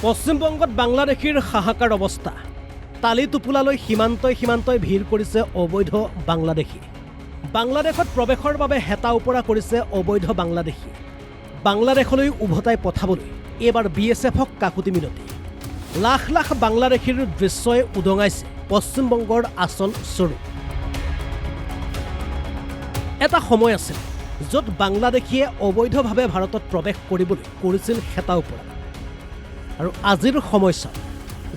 পশ্চিমবংগত বাংলাদেশীৰ হাহাকাৰ অৱস্থা। তালি টোপোলালৈ সীমান্তই সীমান্তই ভিৰ কৰিছে অবৈধ বাংলাদেশী। বাংলাদেশত প্ৰৱেশৰ বাবে হেতা ওপৰা কৰিছে অবৈধ বাংলাদেশী। বাংলাদেশলৈ উভতাই পঠাবলৈ এইবাৰ BSFক কাকুতি মিনতি। লাখ লাখ বাংলাদেশীৰ দৃশ্যই উদঙাইছে পশ্চিমবংগৰ আচল স্বৰূপ। এটা সময় আছিল য'ত বাংলাদেশীয়ে অবৈধভাৱে ভাৰতত প্ৰৱেশ কৰিবলৈ কৰিছিল হেতা ওপৰা। আৰু আজিৰ সময়ছোৱাত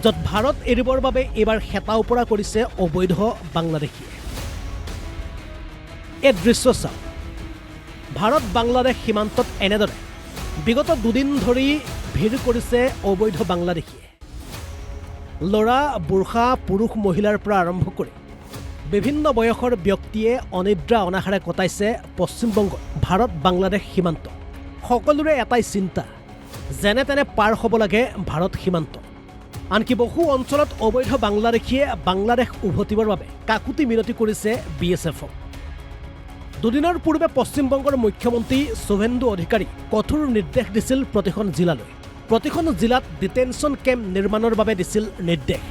য'ত ভাৰত এৰিবৰ বাবে এইবাৰ হেতা ওপৰা কৰিছে অবৈধ বাংলাদেশীয়ে। এই দৃশ্য চাওক। ভাৰত বাংলাদেশ সীমান্তত এনেদৰে বিগত দুদিন ধৰি ভিৰ কৰিছে অবৈধ বাংলাদেশীয়ে। ল'ৰা বুঢ়া পুৰুষ মহিলাৰ পৰা আৰম্ভ কৰি বিভিন্ন বয়সৰ ব্যক্তিয়ে অনিদ্ৰা অনাহাৰে কটাইছে পশ্চিমবংগত ভাৰত বাংলাদেশ সীমান্ত। সকলোৰে এটাই চিন্তা, যেনে তেনে পাৰ হ'ব লাগে ভাৰত সীমান্ত। আনকি বহু অঞ্চলত অবৈধ বাংলাদেশীয়ে বাংলাদেশ উভতিবৰ বাবে কাকুতি মিনতি কৰিছে BSFক। দুদিনৰ পূৰ্বে পশ্চিমবংগৰ মুখ্যমন্ত্ৰী শুভেন্দু অধিকাৰী কঠোৰ নিৰ্দেশ দিছিল প্ৰতিখন জিলালৈ। প্ৰতিখন জিলাত ডিটেনশ্যন কেম্প নিৰ্মাণৰ বাবে দিছিল নিৰ্দেশ।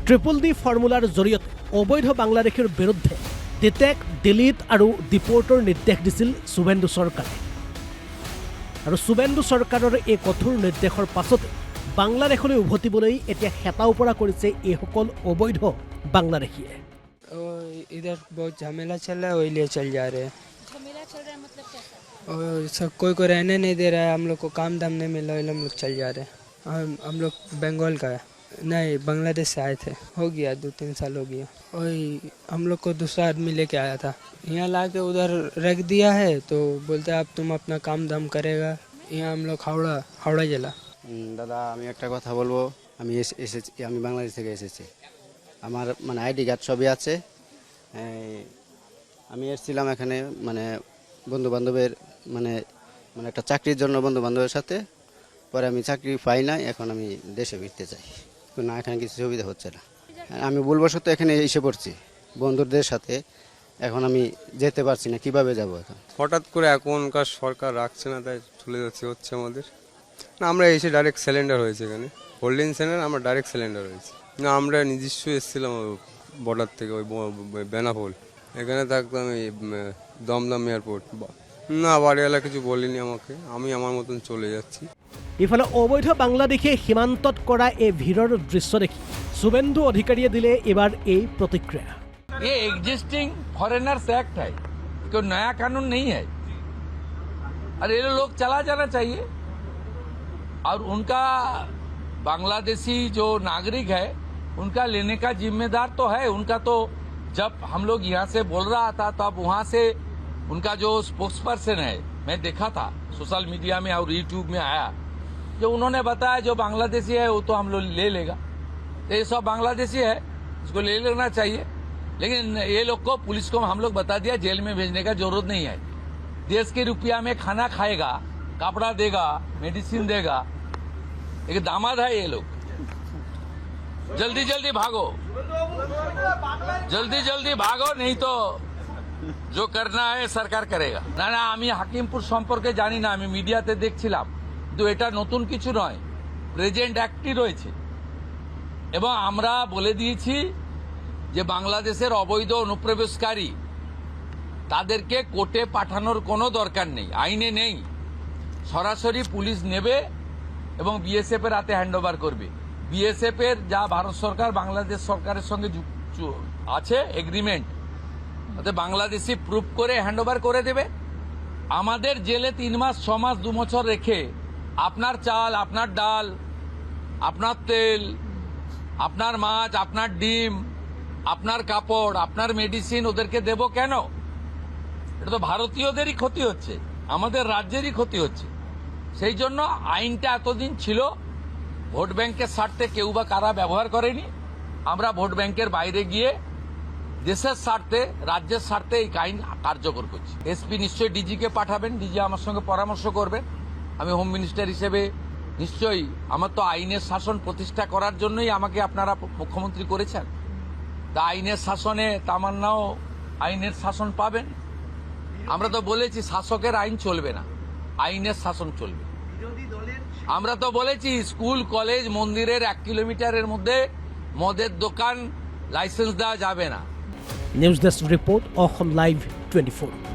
DDD ফৰ্মুলাৰ জৰিয়তে অবৈধ বাংলাদেশীৰ বিৰুদ্ধে ডিটেক্ট, ডিলিট আৰু ডিপৰ্টৰ নিৰ্দেশ দিছিল শুভেন্দু চৰকাৰে। আৰু শুভেন্দু চৰকাৰৰ এই কঠোৰ নিৰ্দেশৰ পাছতে বাংলাদেশলৈ উভতিবলৈ এতিয়া হেতা ওপৰা কৰিছে এইসকল অবৈধ বাংলাদেশীয়ে। इधर बहुत झमेला चल रहा है, वही लिए चल जा रहे हैं। झमेला चल रहा है मतलब कैसा? और सब कोई को रहने नहीं दे रहा है, हम लोग को काम धाम नहीं मिल रहा है, हम लोग चल जा रहे हैं। हम लोग बंगाल का है, नहीं बांग्लादेश से आए थे, हो गया 2-3 साल हो गया। वही हम लोग को दूसरा आदमी लेके आया था, यहाँ ला के उधर रख दिया है। तो बोलते अब तुम अपना काम धाम करेगा। यहाँ हम लोग हावड़ा জেলা। দাদা আমি একটা কথা বলবো, আমি বাংলাদেশ থেকে এসেছি। আমার মানে আইডি কার্ড সবই আছে। আমি এসেছিলাম এখানে মানে বন্ধু বান্ধবের মানে একটা চাকরির জন্য বন্ধু বান্ধবের সাথে। পরে আমি চাকরি পাই না, এখন আমি দেশে ফিরতে চাই। না এখানে কিছু সুবিধা হচ্ছে না। আমি ভুলবশত এখানে এসে পড়ছি বন্ধুদের সাথে, এখন আমি যেতে পারছি না, কিভাবে যাব এখন? হঠাৎ করে এখনকার সরকার রাখছে না, তাই চলে হচ্ছে আমাদের। না আমরা এসে ডাইরেক্ট সিলিন্ডার হয়েছে এখানে হোল্ডিং সেন্টার, আমরা ডাইরেক্ট সিলিন্ডার হয়েছে। না আমরা নিজস্ব এসেছিলাম বর্ডার থেকে, ওই বেনাপোল এখানে থাকতাম, এই দমদম এয়ারপোর্ট। না বাড়িওয়ালা কিছু বলেনি আমাকে, আমি আমার মতন চলে যাচ্ছি। ইফালে অবৈধ বাংলাদেশীয়ে সীমান্তত কৰা এই ভিৰৰ দৃশ্য দেখি শুভেন্দু অধিকাৰীয়ে দিলে এবাৰ এই প্ৰতিক্ৰিয়া। ये एग्जिस्टिंग फॉरेनर्स एक्ट है, कोई नया कानून नहीं है। और ये लोग चला जाना चाहिए। और उनका बांग्लादेशी जो नागरिक है उनका लेने का जिम्मेदार तो है उनका। तो जब हम लोग यहाँ से बोल रहा था तब वहाँ से उनका जो स्पोक्स पर्सन है, मैं देखा था सोशल मीडिया में और यूट्यूब में आया, जो उन्होंने बताया जो बांग्लादेशी है वो तो हम लोग ले लेगा। तो ये सब बांग्लादेशी है, इसको ले लेना चाहिए। लेकिन ये लोग को पुलिस को हम लोग बता दिया जेल में भेजने का जरूरत नहीं है। देश के रुपया में खाना खाएगा, कपड़ा देगा, मेडिसिन देगा। एक दामाद है ये लोग। जल्दी जल्दी भागो, जल्दी जल्दी भागो, नहीं तो जो करना है सरकार करेगा। না না আমি হাকিমপুর সম্পর্কে জানি না, আমি মিডিয়াতে দেখছিলাম। কিন্তু এটা নতুন কিছু নয়, প্রেজেন্ট অ্যাক্টই রয়েছে। এবং আমরা বলে দিয়েছি যে বাংলাদেশের অবৈধ অনুপ্রবেশকারী তাদেরকে কোর্টে পাঠানোর কোনো দরকার নেই, আইনে নেই। সরাসরি পুলিশ নেবে এবং BSF এর হাতে হ্যান্ডওভার করবে। BSF এর যা ভারত সরকার বাংলাদেশ সরকারের সঙ্গে আছে এগ্রিমেন্ট, ওতে বাংলাদেশি প্রুফ করে হ্যান্ডওভার করে দেবে। আমাদের জেলে 3 মাস 6 মাস 2 বছর রেখে আপনার চাল, আপনার ডাল, আপনার তেল, আপনার মাছ, আপনার ডিম, আপনার কাপড়, আপনার মেডিসিন ওদেরকে দেব কেন? এটা তো ভারতীয়দেরই ক্ষতি হচ্ছে, আমাদের রাজ্যেরই ক্ষতি হচ্ছে। সেই জন্য আইনটা এতদিন ছিল ভোট ব্যাংকের স্বার্থে কেউ বা কারা ব্যবহার করেনি। আমরা ভোট ব্যাংকের বাইরে গিয়ে দেশের স্বার্থে, রাজ্যের স্বার্থে এই আইন কার্যকর করছি। এসপি নিশ্চয়ই ডিজিকে পাঠাবেন, ডিজি আমার সঙ্গে পরামর্শ করবেন। আমি হোম মিনিস্টার হিসেবে নিশ্চয়ই, আমার তো আইনের শাসন প্রতিষ্ঠা করার জন্যই আমাকে আপনারা মুখ্যমন্ত্রী করেছেন। তা আইনের শাসনে তামান্নাও আইনের শাসন পাবেন। আমরা তো বলেছি শাসকের আইন চলবে না, আইনের শাসন চলবে। আমরা তো বলেছি স্কুল কলেজ মন্দিরের 1 কিলোমিটারের মধ্যে মদের দোকান লাইসেন্স দেওয়া যাবে না। নিউজ ডেস্ক রিপোর্ট, অসম লাইভ 24।